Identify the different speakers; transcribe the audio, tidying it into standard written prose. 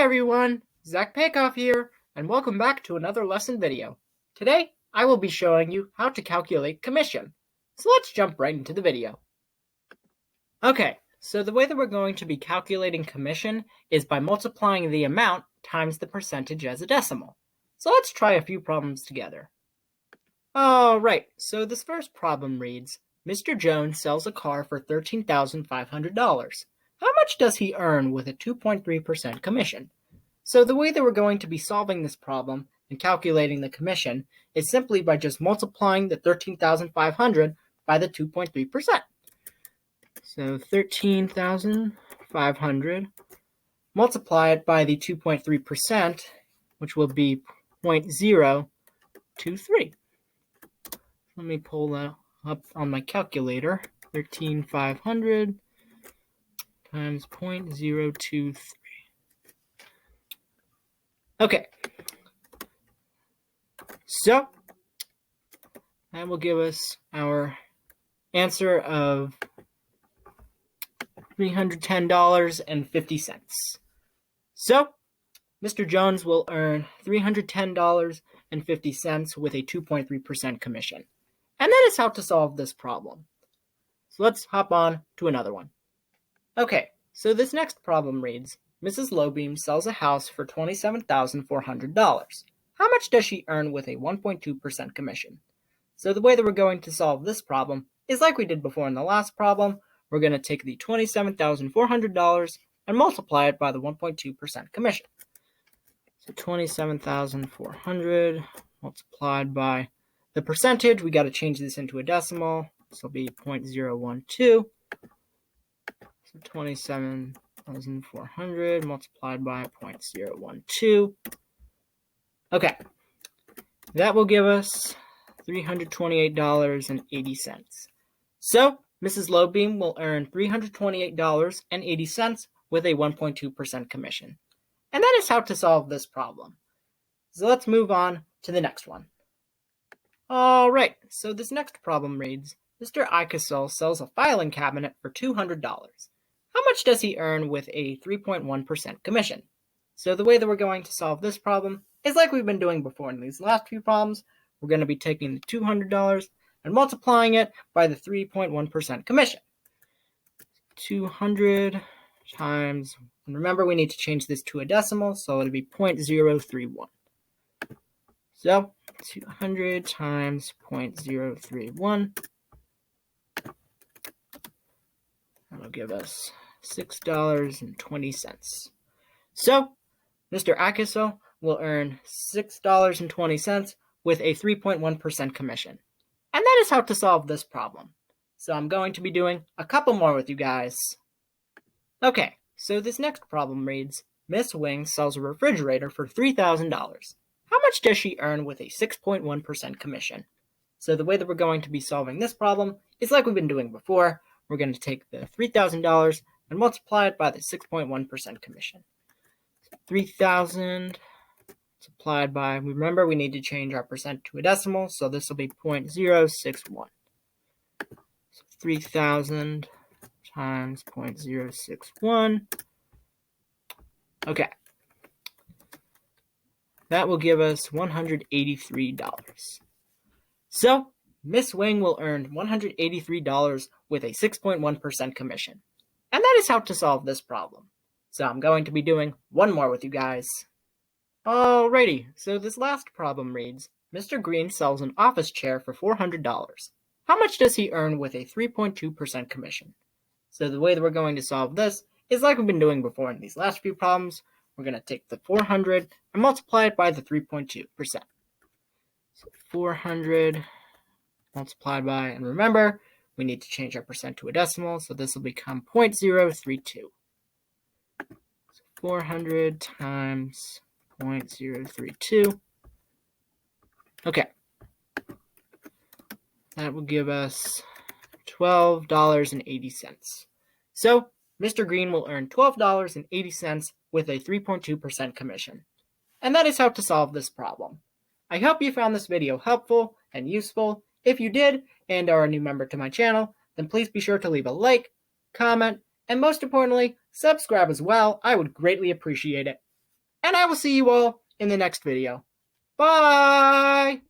Speaker 1: everyone, Zach Paikoff here, and welcome back to another lesson video. Today, I will be showing you how to calculate commission. So let's jump right into the video. Okay, so the way that we're going to be calculating commission is by multiplying the amount times the percentage as a decimal. So let's try a few problems together. Alright, so this first problem reads, Mr. Jones sells a car for $13,500. How much does he earn with a 2.3% commission? So the way that we're going to be solving this problem and calculating the commission is simply by just multiplying the $13,500 by the 2.3%. So $13,500, multiply it by the 2.3%, which will be 0.023. Let me pull that up on my calculator. 13,500 times 0.023. Okay, so that will give us our answer of $310.50. So, Mr. Jones will earn $310.50 with a 2.3% commission. And that is how to solve this problem. So let's hop on to another one. Okay, so this next problem reads, Mrs. Lowbeam sells a house for $27,400. How much does she earn with a 1.2% commission? So the way that we're going to solve this problem is like we did before in the last problem. We're going to take the $27,400 and multiply it by the 1.2% commission. So $27,400 multiplied by the percentage. We got to change this into a decimal. This will be 0.012. So 27,400 multiplied by 0.012. Okay, that will give us $328.80. So Mrs. Lowbeam will earn $328.80 with a 1.2% commission. And that is how to solve this problem. So let's move on to the next one. Alright, so this next problem reads, Mr. Icasel sells a filing cabinet for $200. How much does he earn with a 3.1% commission? So the way that we're going to solve this problem is like we've been doing before in these last few problems. We're going to be taking the $200 and multiplying it by the 3.1% commission. 200 times, and remember we need to change this to a decimal, so it'll be 0.031. So 200 times 0.031. That'll give us $6.20. So Mr. Icasel will earn $6.20 with a 3.1% commission. And that is how to solve this problem. So I'm going to be doing a couple more with you guys. Okay, so this next problem reads, Miss Wing sells a refrigerator for $3,000. How much does she earn with a 6.1% commission? So the way that we're going to be solving this problem is like we've been doing before. We're going to take the $3,000 and multiply it by the 6.1% commission. 3,000 multiplied by, remember we need to change our percent to a decimal, so this will be 0.061. So 3,000 times 0.061. Okay. That will give us $183. So Miss Wing will earn $183 with a 6.1% commission. And that is how to solve this problem. So I'm going to be doing one more with you guys. Alrighty, so this last problem reads, Mr. Green sells an office chair for $400. How much does he earn with a 3.2% commission? So the way that we're going to solve this is like we've been doing before in these last few problems. We're going to take the 400 and multiply it by the 3.2%. So 400 multiplied by, and remember, we need to change our percent to a decimal, so this will become 0.032. So 400 times 0.032. Okay. That will give us $12.80. So Mr. Green will earn $12.80 with a 3.2% commission. And that is how to solve this problem. I hope you found this video helpful and useful. If you did and are a new member to my channel, then please be sure to leave a like, comment, and most importantly, subscribe as well. I would greatly appreciate it. and I will see you all in the next video. Bye!